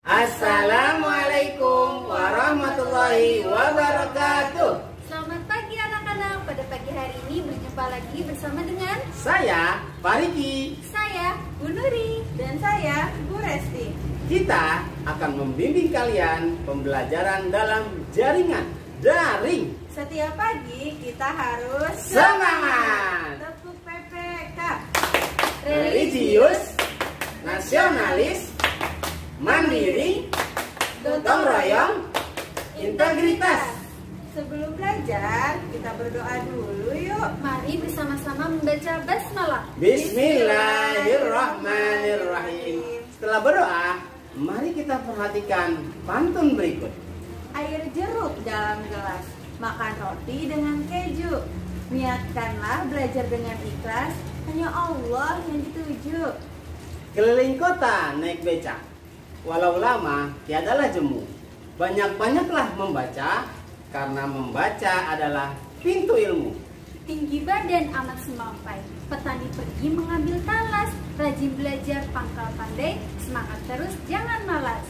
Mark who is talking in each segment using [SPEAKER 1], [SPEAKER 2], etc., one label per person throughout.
[SPEAKER 1] Assalamualaikum warahmatullahi wabarakatuh.
[SPEAKER 2] Selamat pagi anak-anak. Pada pagi hari ini berjumpa lagi bersama dengan
[SPEAKER 1] saya Pak Riki,
[SPEAKER 2] saya Bu Nuri,
[SPEAKER 3] dan saya Bu Resti.
[SPEAKER 1] Kita akan membimbing kalian pembelajaran dalam jaringan daring.
[SPEAKER 3] Setiap pagi kita harus
[SPEAKER 1] Semangat!
[SPEAKER 3] Tepuk PPK.
[SPEAKER 1] Religius, nasionalis, mandiri, gotong royong, integritas.
[SPEAKER 3] Sebelum belajar, kita berdoa dulu yuk.
[SPEAKER 2] Mari bersama-sama membaca basmalah.
[SPEAKER 1] Bismillahirrahmanirrahim. Setelah berdoa, mari kita perhatikan pantun berikut.
[SPEAKER 3] Air jeruk dalam gelas, makan roti dengan keju. Niatkanlah belajar dengan ikhlas, hanya Allah yang dituju.
[SPEAKER 1] Keliling kota naik becak, walau lama tiadalah jemu. Banyak-banyaklah membaca, karena membaca adalah pintu ilmu.
[SPEAKER 2] Tinggi badan amat semampai, petani pergi mengambil talas. Rajin belajar pangkal pandai, semangat terus jangan malas.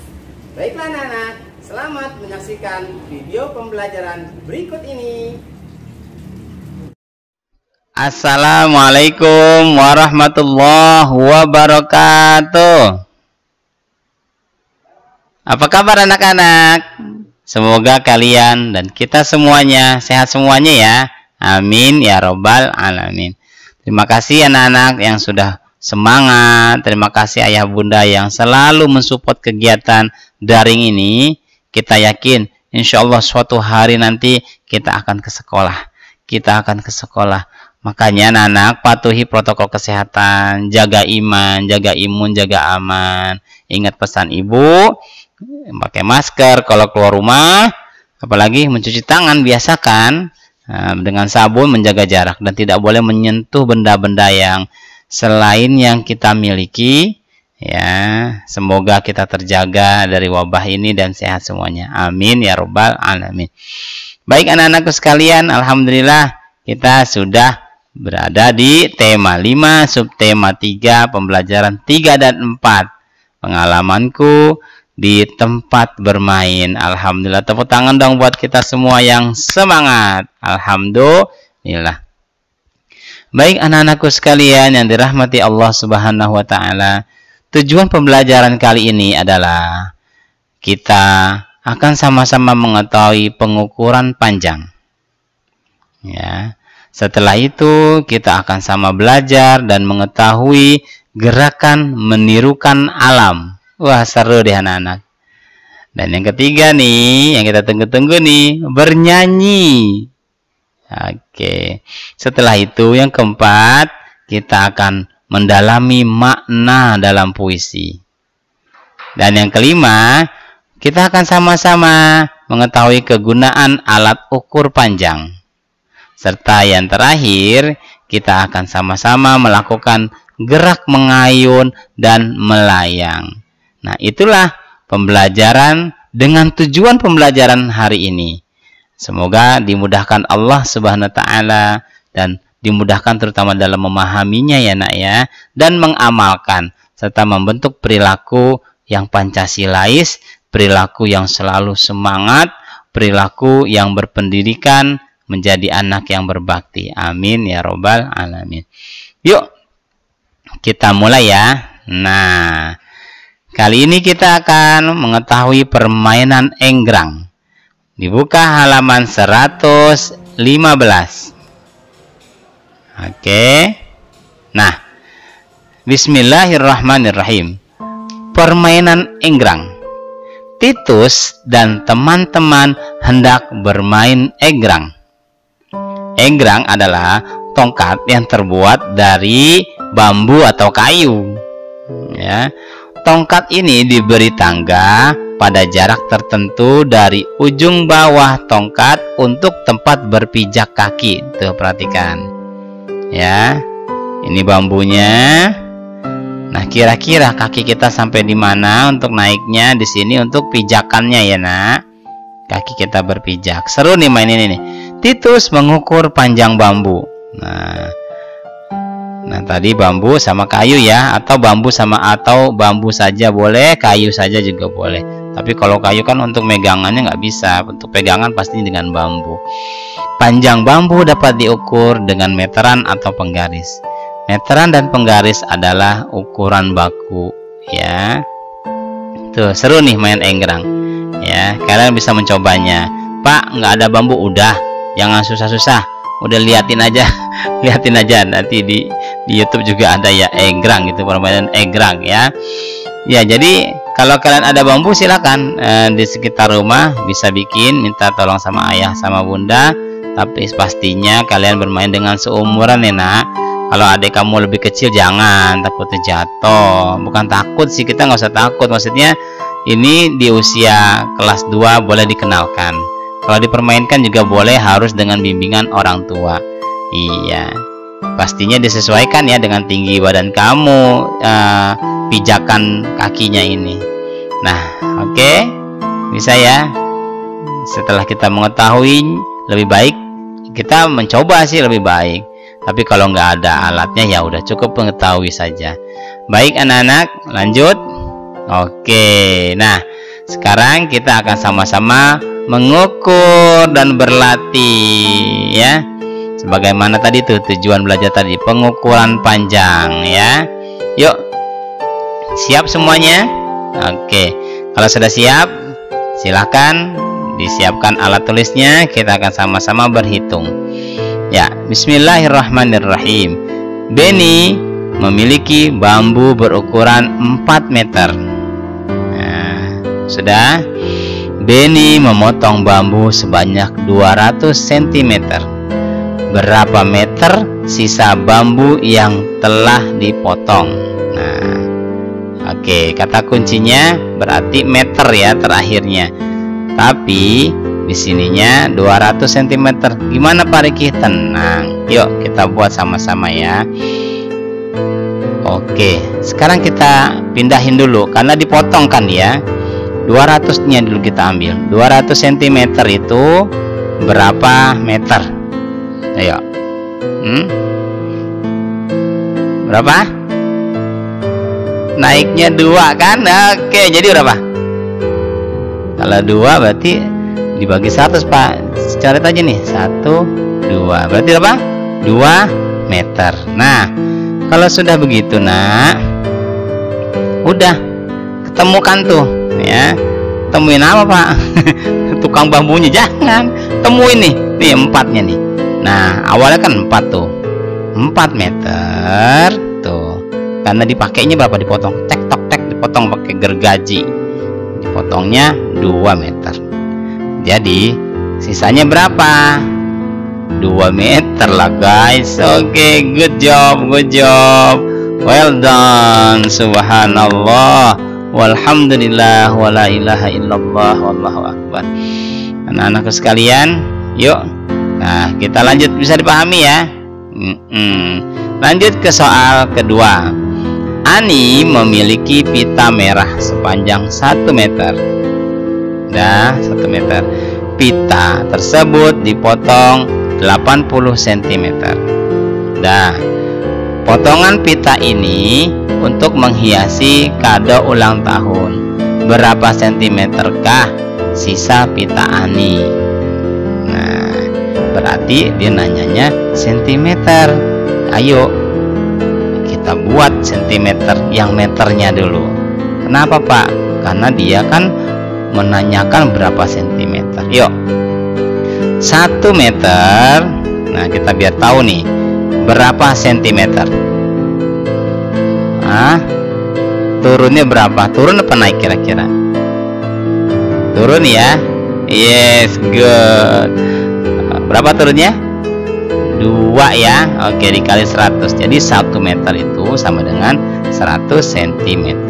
[SPEAKER 1] Baiklah anak-anak, selamat menyaksikan video pembelajaran berikut ini.
[SPEAKER 4] Assalamualaikum warahmatullahi wabarakatuh. Apa kabar anak-anak? Semoga kalian dan kita semuanya sehat semuanya ya. Amin ya robbal alamin. Terima kasih anak-anak yang sudah semangat. Terima kasih ayah bunda yang selalu mensupport kegiatan daring ini. Kita yakin insya Allah suatu hari nanti kita akan ke sekolah. Makanya anak-anak patuhi protokol kesehatan, jaga iman, jaga imun, jaga aman. Ingat pesan ibu, pakai masker kalau keluar rumah, apalagi mencuci tangan, biasakan dengan sabun, menjaga jarak, dan tidak boleh menyentuh benda-benda yang selain yang kita miliki. Ya, semoga kita terjaga dari wabah ini dan sehat semuanya. Amin ya robbal alamin. Baik anak-anakku sekalian, alhamdulillah kita sudah berada di tema 5, subtema 3, pembelajaran 3 dan 4. Pengalamanku di tempat bermain. Alhamdulillah, tepuk tangan dong buat kita semua yang semangat. Alhamdulillah. Baik anak-anakku sekalian yang dirahmati Allah Subhanahu wa taala. Tujuan pembelajaran kali ini adalah kita akan sama-sama mengetahui pengukuran panjang. Ya. Setelah itu kita akan sama belajar dan mengetahui gerakan menirukan alam. Wah, seru deh anak-anak. Dan yang ketiga nih, yang kita tunggu-tunggu nih, bernyanyi. Oke. Setelah itu yang keempat, kita akan mendalami makna dalam puisi. Dan yang kelima, kita akan sama-sama mengetahui kegunaan alat ukur panjang. Serta yang terakhir, kita akan sama-sama melakukan gerak mengayun dan melayang. Nah, itulah pembelajaran dengan tujuan pembelajaran hari ini. Semoga dimudahkan Allah Subhanahu wa taala dan dimudahkan terutama dalam memahaminya ya nak ya, dan mengamalkan serta membentuk perilaku yang Pancasilais, perilaku yang selalu semangat, perilaku yang berpendidikan, menjadi anak yang berbakti. Amin ya robbal alamin. Yuk kita mulai ya. Nah, kali ini kita akan mengetahui permainan enggrang. Dibuka halaman 115. Oke. Nah, bismillahirrahmanirrahim. Permainan enggrang. Titus dan teman-teman hendak bermain enggrang. Enggrang adalah tongkat yang terbuat dari bambu atau kayu. Ya. Tongkat ini diberi tangga pada jarak tertentu dari ujung bawah tongkat untuk tempat berpijak kaki. Tuh perhatikan. Ya. Ini bambunya. Nah, kira-kira kaki kita sampai di mana untuk naiknya? Di sini untuk pijakannya ya, Nak. Kaki kita berpijak. Seru nih main ini nih. Titus mengukur panjang bambu. Nah, Nah, tadi bambu sama kayu ya, atau bambu saja boleh, kayu saja juga boleh. Tapi kalau kayu kan untuk megangannya nggak bisa, untuk pegangan pasti dengan bambu. Panjang bambu dapat diukur dengan meteran atau penggaris. Meteran dan penggaris adalah ukuran baku ya. Tuh, seru nih main enggrang ya, kalian bisa mencobanya. Pak, nggak ada bambu, udah, jangan susah-susah, udah liatin aja liatin aja, nanti di YouTube juga ada ya, enggrang gitu, permainan enggrang ya. Ya, jadi kalau kalian ada bambu silakan di sekitar rumah bisa bikin, minta tolong sama ayah sama bunda, tapi pastinya kalian bermain dengan seumuran ya nak. Kalau adik kamu lebih kecil jangan, takutnya jatuh. Bukan takut sih, kita nggak usah takut, maksudnya ini di usia kelas 2 boleh dikenalkan. Kalau dipermainkan juga boleh, harus dengan bimbingan orang tua. Iya, pastinya disesuaikan ya dengan tinggi badan kamu, pijakan kakinya ini. Nah, oke, bisa ya. Setelah kita mengetahui, lebih baik kita mencoba sih, lebih baik. Tapi kalau nggak ada alatnya ya udah cukup mengetahui saja. Baik anak-anak, lanjut. Oke, nah sekarang kita akan sama-sama mengukur dan berlatih ya. Sebagaimana tadi tuh tujuan belajar tadi, pengukuran panjang ya. Yuk, siap semuanya? Oke, kalau sudah siap silahkan disiapkan alat tulisnya, kita akan sama-sama berhitung ya. Bismillahirrahmanirrahim. Beni memiliki bambu berukuran 4 meter. Nah, sudah. Beni memotong bambu sebanyak 200 cm. Berapa meter sisa bambu yang telah dipotong? Nah, oke, kata kuncinya berarti meter ya terakhirnya. Tapi di sininya 200 cm. Gimana Pak Riki? Tenang. Yuk kita buat sama-sama ya. Oke, sekarang kita pindahin dulu karena dipotong kan ya. 200-nya dulu kita ambil. 200 cm itu berapa meter? Ayo. Berapa? Naiknya 2 kan? Oke, jadi berapa? Kalau 2 berarti dibagi 100 Pak. Coret aja nih. 1, 2. Berarti berapa? 2 meter. Nah, kalau sudah begitu nak, udah ketemukan tuh ya. Temuin apa Pak? Tukang bambunya jangan. Temuin nih 4-nya nih. Nah, awalnya kan 4 tuh. 4 meter tuh. Karena dipakainya berapa dipotong? Tek tok tek dipotong pakai gergaji. Dipotongnya 2 meter. Jadi sisanya berapa? 2 meter lah guys. Oke, good job, well done. Subhanallah, walhamdulillah, wala ilaha illallah, wallahu akbar. Anak-anakku sekalian, yuk. Nah, kita lanjut, bisa dipahami ya. Lanjut ke soal kedua. Ani memiliki pita merah sepanjang 1 meter. Nah, 1 meter. Pita tersebut dipotong 80 cm. Nah, potongan pita ini untuk menghiasi kado ulang tahun. Berapa sentimeterkah sisa pita Ani? Nah, berarti dia nanyanya sentimeter. Ayo kita buat sentimeter yang meternya dulu. Kenapa Pak? Karena dia kan menanyakan berapa sentimeter. Yuk, 1 meter. Nah, kita biar tahu nih berapa sentimeter. Turunnya berapa? Turun apa naik kira-kira? Turun ya. Yes, good. Berapa turunnya? 2 ya. Oke, dikali 100. Jadi 1 meter itu sama dengan 100 cm.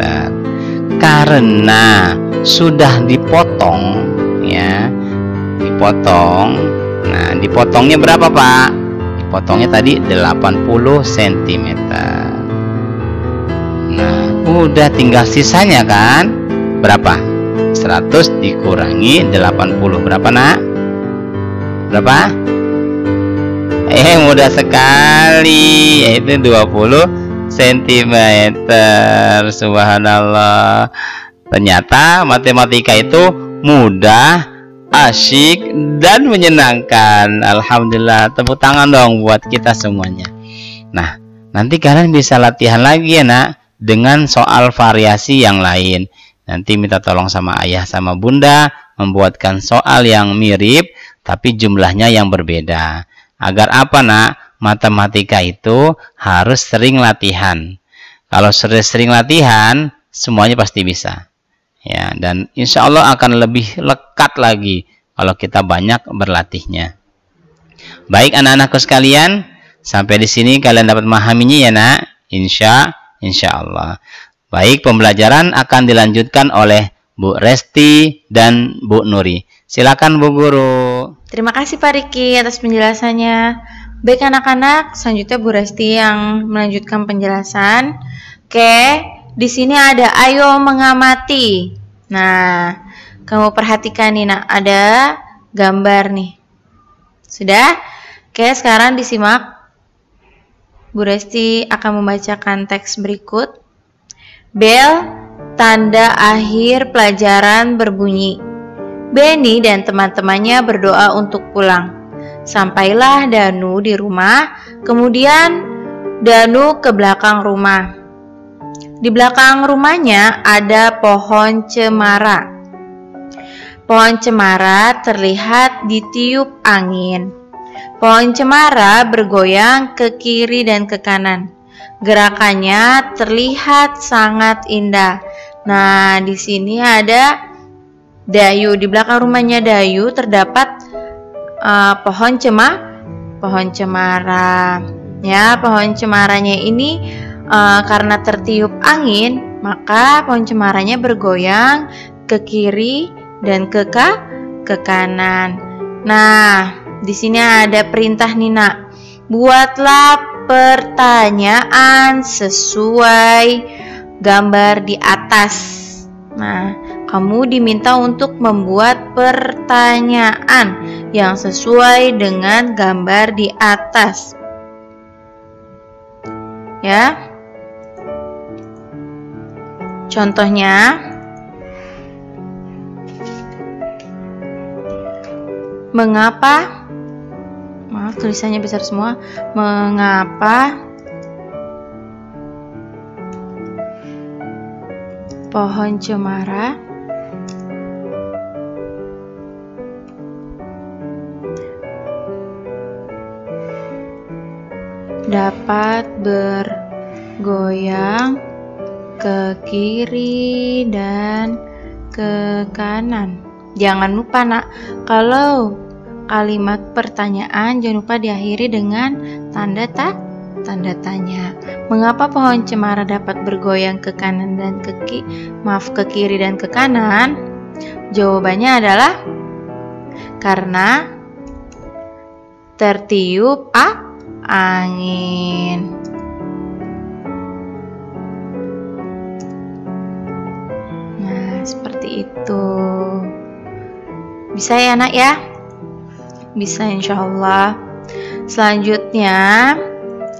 [SPEAKER 4] Karena sudah dipotong ya. Dipotong. Nah, dipotongnya berapa Pak? Dipotongnya tadi 80 cm. Nah, udah tinggal sisanya kan? Berapa? 100 dikurangi 80. Berapa nak? Berapa? Mudah sekali, yaitu 20 cm. Subhanallah. Ternyata matematika itu mudah, asyik, dan menyenangkan. Alhamdulillah, tepuk tangan dong buat kita semuanya. Nah, nanti kalian bisa latihan lagi ya nak, dengan soal variasi yang lain. Nanti minta tolong sama ayah sama bunda membuatkan soal yang mirip tapi jumlahnya yang berbeda. Agar apa nak? Matematika itu harus sering latihan. Kalau sering latihan, semuanya pasti bisa. Ya, dan insya Allah akan lebih lekat lagi kalau kita banyak berlatihnya. Baik anak-anakku sekalian, sampai di sini kalian dapat memahaminya ya nak. Insya Allah. Baik, pembelajaran akan dilanjutkan oleh Bu Resti dan Bu Nuri. Silakan Bu Guru.
[SPEAKER 3] Terima kasih Pak Riki atas penjelasannya. Baik anak-anak, selanjutnya Bu Resti yang melanjutkan penjelasan. Oke, di sini ada ayo mengamati. Nah, kamu perhatikan nih nak, ada gambar nih. Sudah? Oke, sekarang disimak. Bu Resti akan membacakan teks berikut. Bel, tanda akhir pelajaran berbunyi. Benny dan teman-temannya berdoa untuk pulang. Sampailah Danu di rumah, kemudian Danu ke belakang rumah. Di belakang rumahnya ada pohon cemara. Pohon cemara terlihat ditiup angin. Pohon cemara bergoyang ke kiri dan ke kanan. Gerakannya terlihat sangat indah. Nah, di sini ada Dayu. Di belakang rumahnya Dayu terdapat pohon cemara. Ya, pohon cemaranya ini karena tertiup angin, maka pohon cemaranya bergoyang ke kiri dan ke kanan. Nah, di sini ada perintah nih nak. Buatlah pertanyaan sesuai gambar di atas. Nah, kamu diminta untuk membuat pertanyaan yang sesuai dengan gambar di atas. Ya. Contohnya, mengapa? Maaf, tulisannya besar semua. Mengapa pohon cemara dapat bergoyang ke kiri dan ke kanan? Jangan lupa nak, kalau kalimat pertanyaan jangan lupa diakhiri dengan tanda tanya. Mengapa pohon cemara dapat bergoyang ke kanan dan ke kiri dan ke kanan? Jawabannya adalah karena tertiup angin. Nah, seperti itu. Bisa ya nak ya? Bisa insya Allah. Selanjutnya,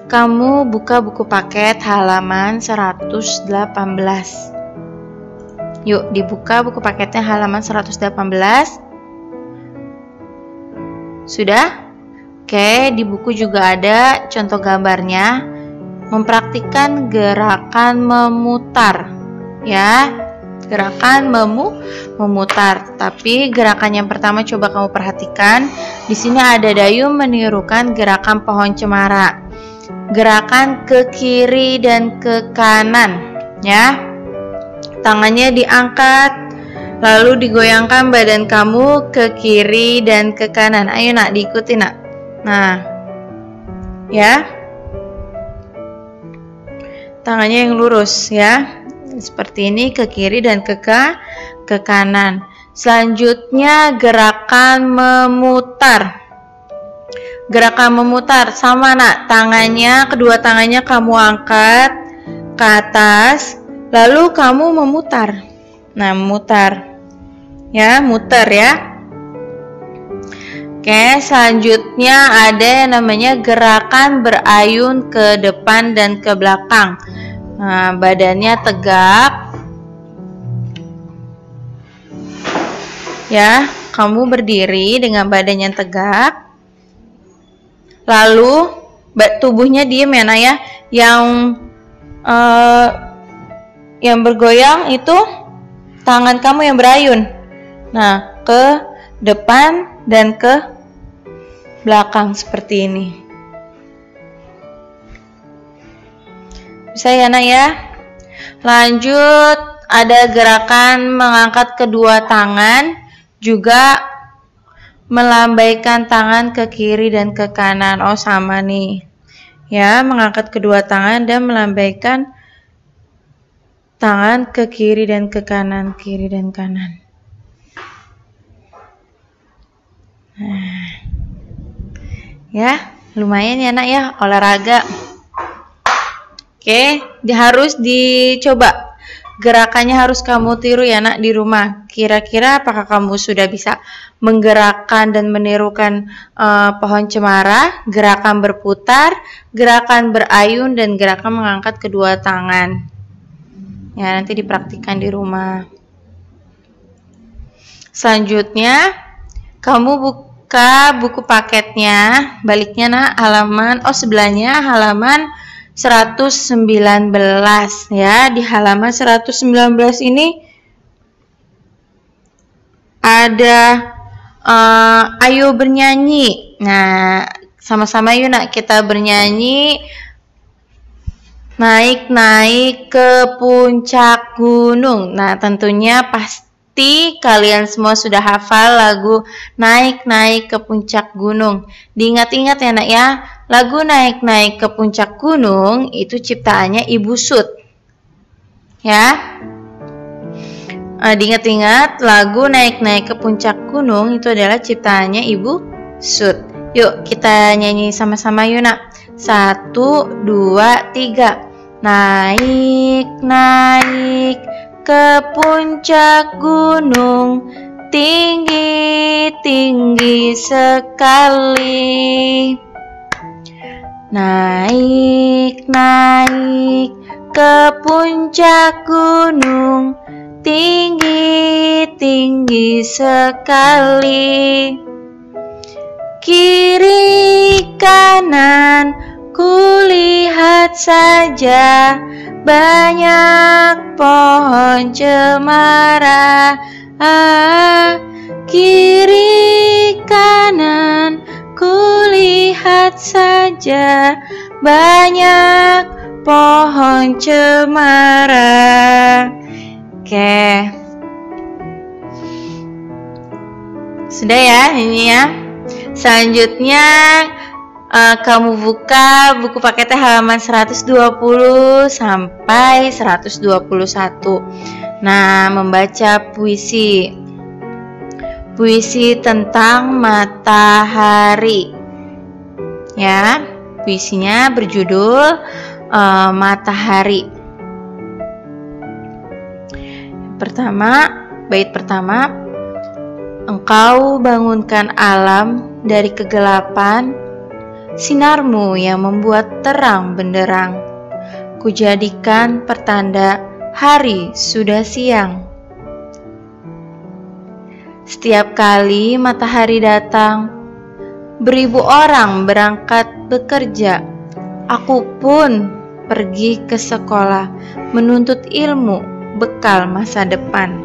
[SPEAKER 3] kamu buka buku paket halaman 118. Yuk, dibuka buku paketnya halaman 118. Sudah? Oke, di buku juga ada contoh gambarnya. Mempraktikkan gerakan memutar. Ya, gerakan memutar. Tapi gerakan yang pertama coba kamu perhatikan. Di sini ada Dayu menirukan gerakan pohon cemara. Gerakan ke kiri dan ke kanan, ya. Tangannya diangkat, lalu digoyangkan badan kamu ke kiri dan ke kanan. Ayo nak, diikuti nak. Nah, ya. Tangannya yang lurus ya. Seperti ini, ke kiri dan ke kanan. Selanjutnya gerakan memutar. Gerakan memutar sama nak, kedua tangannya kamu angkat ke atas, lalu kamu memutar. Nah, memutar. Ya, muter ya. Oke, selanjutnya ada yang namanya gerakan berayun ke depan dan ke belakang. Nah, badannya tegak. Ya, kamu berdiri dengan badannya tegak. Lalu tubuhnya diem ya, Nak ya. Yang bergoyang itu tangan kamu yang berayun. Nah, ke depan dan ke belakang seperti ini. Bisa ya, Nak ya? Lanjut, ada gerakan mengangkat kedua tangan, juga melambaikan tangan ke kiri dan ke kanan. Oh, sama nih. Ya, mengangkat kedua tangan dan melambaikan tangan ke kiri dan ke kanan, kiri dan kanan. Nah, ya, lumayan ya, Nak ya, olahraga. Oke, harus dicoba. Gerakannya harus kamu tiru ya, Nak, di rumah. Kira-kira apakah kamu sudah bisa menggerakkan dan menirukan pohon cemara, gerakan berputar, gerakan berayun, dan gerakan mengangkat kedua tangan. Ya, nanti dipraktikkan di rumah. Selanjutnya, kamu buka buku paketnya, baliknya, Nak, sebelahnya halaman 119 ya. Di halaman 119 ini ada ayo bernyanyi. Nah, sama-sama yuk, Nak, kita bernyanyi. Naik-naik ke puncak gunung. Nah, tentunya pasti kalian semua sudah hafal lagu Naik-naik ke puncak gunung. Diingat-ingat ya, Nak ya. Lagu Naik-naik ke puncak gunung itu ciptaannya Ibu Sud. Ya. Diingat-ingat, lagu Naik-naik ke puncak gunung itu adalah ciptaannya Ibu Sud. Yuk, kita nyanyi sama-sama yuk, Nak. 1, 2, 3. Naik-naik ke puncak gunung, tinggi-tinggi sekali. Naik-naik ke puncak gunung, tinggi-tinggi sekali. Kiri kanan kulihat saja banyak pohon cemara. Kiri kanan kulihat saja banyak pohon cemara. Oke, sudah ya ini ya. Selanjutnya kamu buka buku paketnya halaman 120 sampai 121. Nah, membaca puisi. Puisi tentang matahari. Ya, puisinya berjudul Matahari. Bait pertama, engkau bangunkan alam dari kegelapan, sinarmu yang membuat terang benderang. Kujadikan pertanda hari sudah siang. Setiap kali matahari datang, beribu orang berangkat bekerja. Aku pun pergi ke sekolah menuntut ilmu bekal masa depan.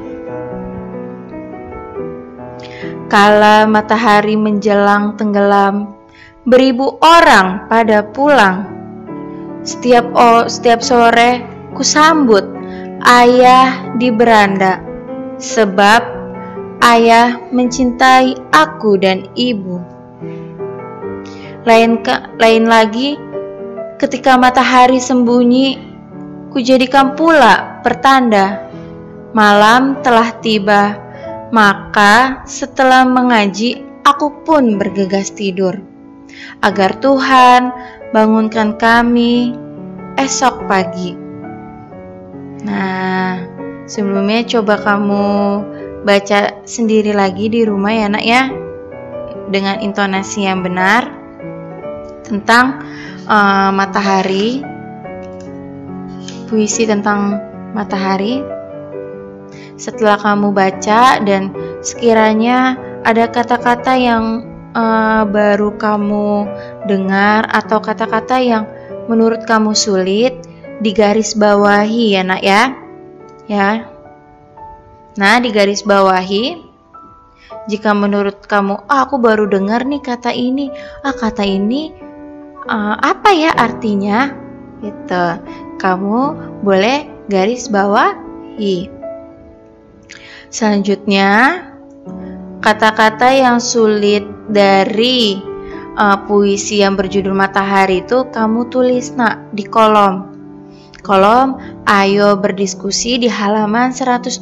[SPEAKER 3] Kala matahari menjelang tenggelam, beribu orang pada pulang. Setiap sore kusambut ayah di beranda, sebab ayah mencintai aku dan ibu. Lain lagi, ketika matahari sembunyi, kujadikan pula pertanda malam telah tiba. Maka setelah mengaji, aku pun bergegas tidur, agar Tuhan bangunkan kami esok pagi. Nah, sebelumnya coba kamu baca sendiri lagi di rumah ya, Nak ya. dengan intonasi yang benar tentang matahari, puisi tentang matahari. Setelah kamu baca dan sekiranya ada kata-kata yang baru kamu dengar atau kata-kata yang menurut kamu sulit, digarisbawahi ya nak ya. Nah, digarisbawahi. Jika menurut kamu, aku baru dengar nih kata ini, kata ini apa ya artinya? Gitu. Kamu boleh garis bawahi. Selanjutnya, kata-kata yang sulit dari puisi yang berjudul Matahari itu kamu tulis nak di kolom ayo berdiskusi di halaman 121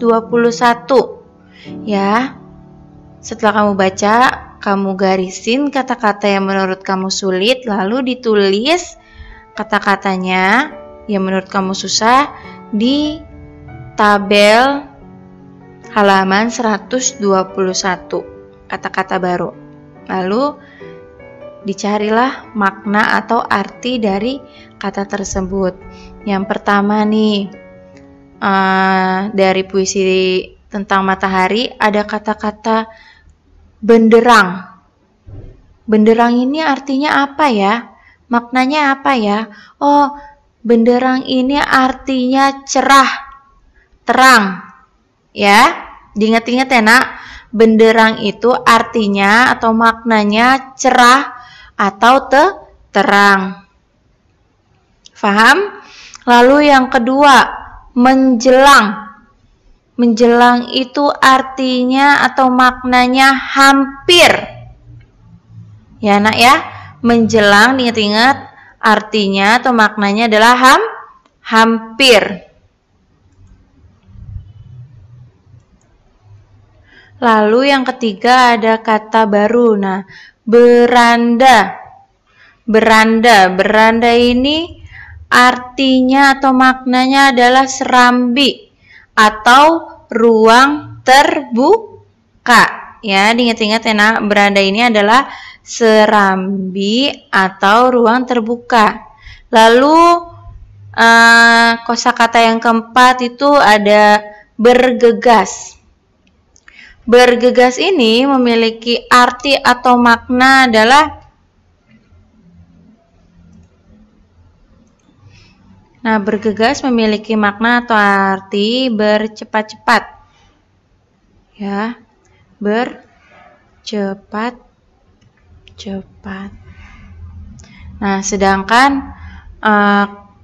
[SPEAKER 3] ya. Setelah kamu baca, kamu garisin kata-kata yang menurut kamu sulit, lalu ditulis kata-katanya yang menurut kamu susah di tabel halaman 121 kata-kata baru. Lalu dicarilah makna atau arti dari kata tersebut. Yang pertama nih, dari puisi tentang matahari ada kata-kata benderang. Benderang ini artinya apa ya? Maknanya apa ya? Oh, benderang ini artinya cerah, terang. Ya, diingat-ingat ya nak. Benderang itu artinya atau maknanya cerah atau terang. Faham? Lalu yang kedua, menjelang. Menjelang itu artinya atau maknanya hampir. Ya nak ya, menjelang diingat-ingat artinya atau maknanya adalah hampir. Lalu yang ketiga ada kata baru. Nah, beranda. Beranda ini artinya atau maknanya adalah serambi atau ruang terbuka. Ya, diingat-ingat ya nak, beranda ini adalah serambi atau ruang terbuka. Lalu kosakata yang keempat itu ada bergegas. Bergegas ini memiliki arti atau makna adalah bergegas memiliki makna atau arti bercepat-cepat. Ya, bercepat-cepat. Nah, sedangkan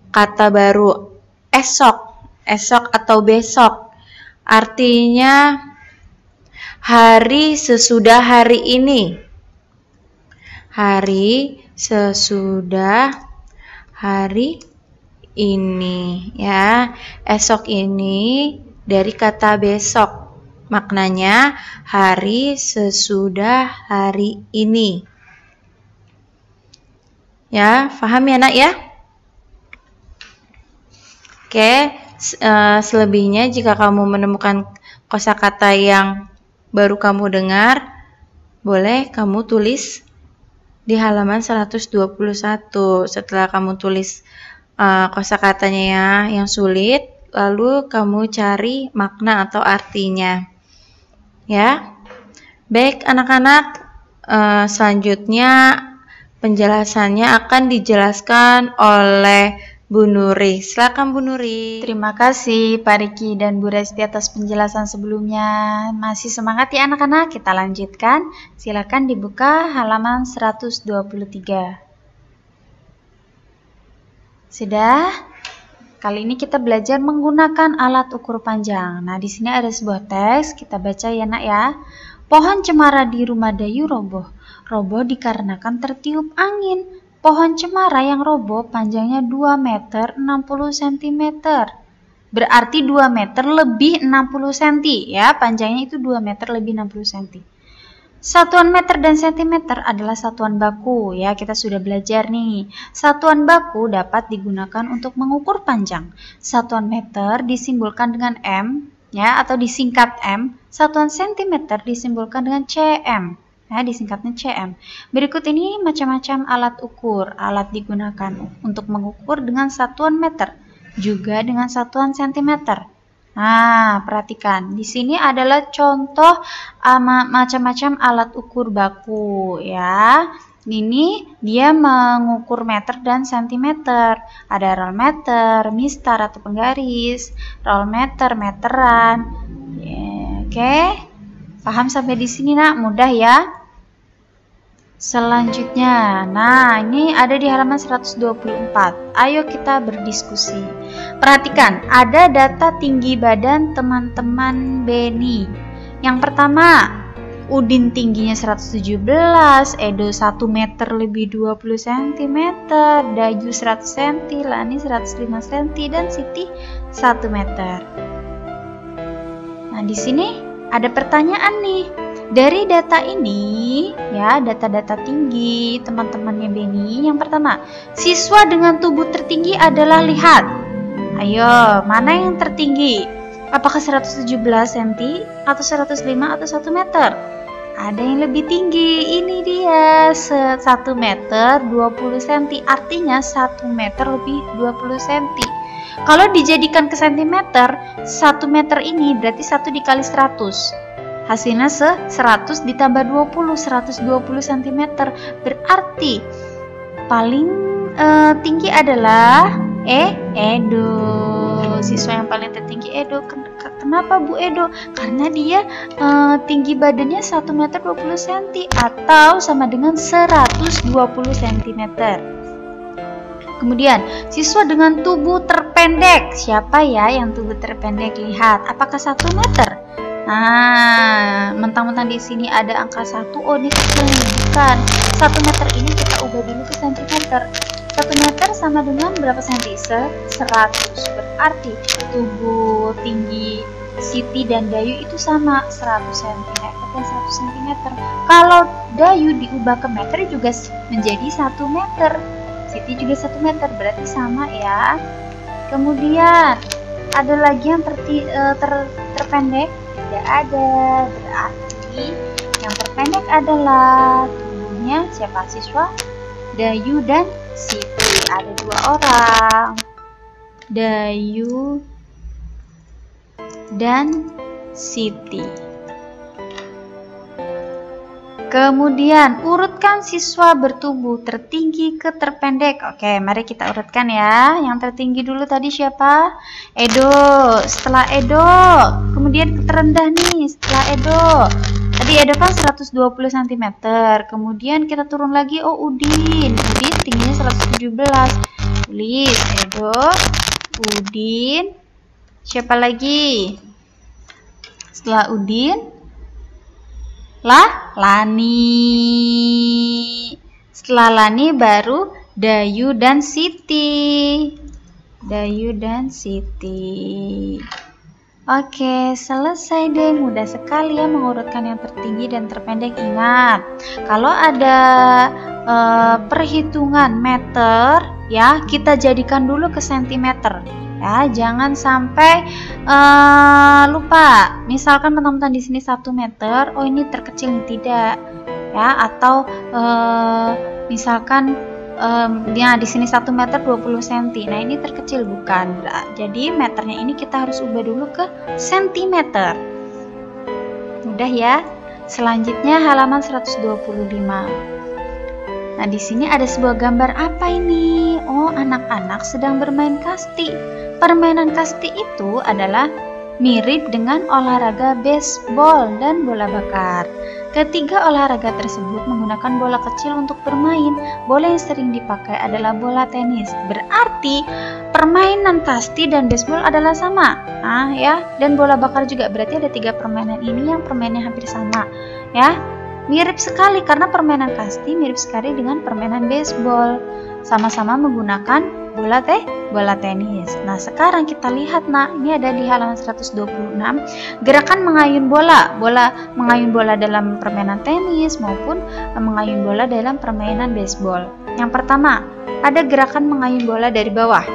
[SPEAKER 3] kata baru esok atau besok artinya hari sesudah hari ini. Hari sesudah hari ini ya. Esok ini dari kata besok. Maknanya hari sesudah hari ini. Ya, paham ya nak ya? Oke, selebihnya jika kamu menemukan kosakata yang baru kamu dengar, boleh kamu tulis di halaman 121. Setelah kamu tulis kosakatanya ya yang sulit, lalu kamu cari makna atau artinya. Ya. Baik anak-anak, selanjutnya penjelasannya akan dijelaskan oleh Bu Nuri. Silakan Bu Nuri.
[SPEAKER 2] Terima kasih Pak Riki dan Bu Resti atas penjelasan sebelumnya. Masih semangat ya anak-anak? Kita lanjutkan. Silakan dibuka halaman 123. Sudah? Kali ini kita belajar menggunakan alat ukur panjang. Nah, di sini ada sebuah teks, kita baca ya nak ya. Pohon cemara di rumah Dayu roboh. Roboh dikarenakan tertiup angin. Pohon cemara yang roboh panjangnya 2 meter 60 cm. Berarti 2 meter lebih 60 cm ya. Panjangnya itu 2 meter lebih 60 cm. Satuan meter dan sentimeter adalah satuan baku ya. Kita sudah belajar nih. Satuan baku dapat digunakan untuk mengukur panjang. Satuan meter disimbolkan dengan M ya atau disingkat M. Satuan sentimeter disimbolkan dengan cm. Ya, disingkatnya cm. Berikut ini macam-macam alat ukur. Alat digunakan untuk mengukur dengan satuan meter, juga dengan satuan sentimeter. Nah, perhatikan. Di sini adalah contoh macam-macam alat ukur baku, ya. Ini dia mengukur meter dan sentimeter. Ada roll meter, mistar atau penggaris, roll meter, meteran. Oke. Paham sampai di sini, Nak? Mudah ya? Selanjutnya, nah ini ada di halaman 124. Ayo kita berdiskusi. Perhatikan, ada data tinggi badan teman-teman Beni. Yang pertama, Udin tingginya 117, Edo 1 meter lebih 20 cm, Dayu 100 cm, Lani 105 cm, dan Siti 1 meter. Nah, di sini ada pertanyaan nih. Dari data ini, ya, data-data tinggi teman-temannya Beni. Yang pertama, siswa dengan tubuh tertinggi adalah, lihat. Ayo, mana yang tertinggi? Apakah 117 cm atau 105 atau 1 meter? Ada yang lebih tinggi. Ini dia, 1 meter 20 cm. Artinya 1 meter lebih 20 cm. Kalau dijadikan ke sentimeter, 1 meter ini berarti 1 dikali 100. Hasilnya 100 ditambah 20, 120 cm. Berarti paling tinggi adalah Edo. Siswa yang paling tertinggi Edo. Kenapa Bu Edo? Karena dia tinggi badannya 1 meter 20 cm atau sama dengan 120 cm. Kemudian, siswa dengan tubuh terpendek. Siapa ya yang tubuh terpendek? Lihat, apakah 1 meter? Nah, mentang-mentang di sini ada angka 1, oh ini kecil, bukan. 1 meter ini kita ubah dulu ke sentimeter. 1 meter sama dengan berapa senti? 100. Berarti tubuh tinggi Siti dan Dayu itu sama, 100 cm dan 100 cm. Kalau Dayu diubah ke meter juga menjadi 1 meter. Siti juga 1 meter, berarti sama ya. Kemudian ada lagi yang terpendek. Tidak ada, berarti yang terpendek adalah tubuhnya siapa? Siswa Dayu dan Siti. Ada 2 orang, Dayu dan Siti. Kemudian urutkan siswa bertubuh tertinggi ke terpendek. Oke, mari kita urutkan ya. Yang tertinggi dulu tadi siapa? Edo. Setelah Edo, kemudian terendah nih setelah Edo. Tadi Edo kan 120 cm. Kemudian kita turun lagi, oh Udin. Udin tingginya 117. Tulis Edo, Udin. Siapa lagi? Setelah Udin, Lani. Setelah Lani baru Dayu dan Siti. Dayu dan Siti. Oke, selesai deh. Mudah sekali ya mengurutkan yang tertinggi dan terpendek. Ingat, kalau ada perhitungan meter ya, kita jadikan dulu ke sentimeter. Ya, jangan sampai lupa. Misalkan teman-teman di sini 1 meter, oh ini terkecil, tidak ya, atau misalkan ya di sini 1 meter 20 cm. Nah, ini terkecil bukan. Jadi meternya ini kita harus ubah dulu ke sentimeter. Mudah ya. Selanjutnya halaman 125. Nah, di sini ada sebuah gambar apa ini? Oh, anak-anak sedang bermain kasti. Permainan kasti itu adalah mirip dengan olahraga baseball dan bola bakar. Ketiga olahraga tersebut menggunakan bola kecil untuk bermain. Bola yang sering dipakai adalah bola tenis. Berarti permainan kasti dan baseball adalah sama. Nah, ya, dan bola bakar juga. Berarti ada 3 permainan ini yang permainannya hampir sama, ya. Mirip sekali karena permainan kasti mirip sekali dengan permainan baseball. Sama-sama menggunakan bola tenis. Nah, sekarang kita lihat, ini ada di halaman 126. Gerakan mengayun bola. Mengayun bola dalam permainan tenis maupun mengayun bola dalam permainan baseball. Yang pertama, ada gerakan mengayun bola dari bawah.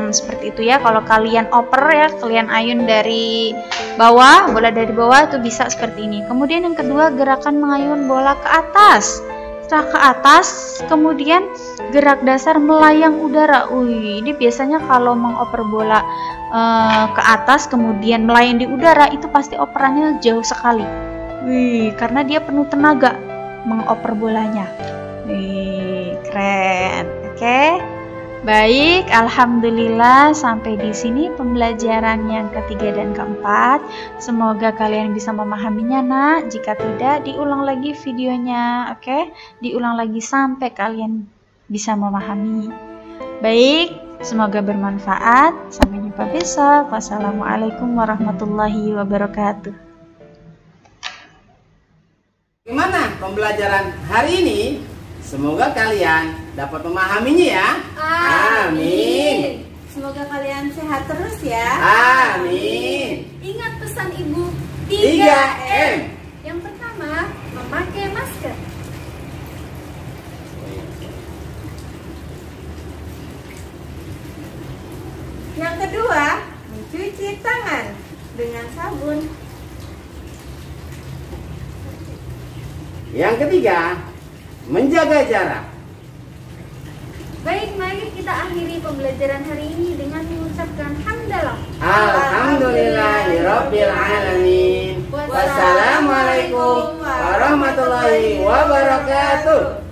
[SPEAKER 2] Seperti itu ya. Kalau kalian oper ya, kalian ayun dari bawah, bola dari bawah itu bisa seperti ini. Kemudian yang kedua, gerakan mengayun bola ke atas. Setelah ke atas, kemudian gerak dasar melayang udara. Wih, ini biasanya kalau mengoper bola ke atas kemudian melayang di udara itu pasti operannya jauh sekali. Wih, karena dia penuh tenaga mengoper bolanya. Wih, keren. Oke. Baik, alhamdulillah sampai di sini pembelajaran yang ketiga dan keempat. Semoga kalian bisa memahaminya, Nak. Jika tidak, diulang lagi videonya, oke? Diulang lagi sampai kalian bisa memahami. Baik, semoga bermanfaat. Sampai jumpa besok. Wassalamualaikum warahmatullahi wabarakatuh.
[SPEAKER 1] Gimana pembelajaran hari ini? Semoga kalian dapat memahaminya ya. Amin.
[SPEAKER 5] Semoga kalian sehat terus ya.
[SPEAKER 1] Amin.
[SPEAKER 5] Ingat pesan ibu
[SPEAKER 1] 3M.
[SPEAKER 5] Yang pertama, memakai masker. Yang kedua, mencuci tangan dengan sabun.
[SPEAKER 1] Yang ketiga, menjaga jarak.
[SPEAKER 5] Baik, mari kita akhiri pembelajaran hari ini dengan mengucapkan hamdalah.
[SPEAKER 1] Alhamdulillahirabbil alamin. Wassalamualaikum warahmatullahi wabarakatuh.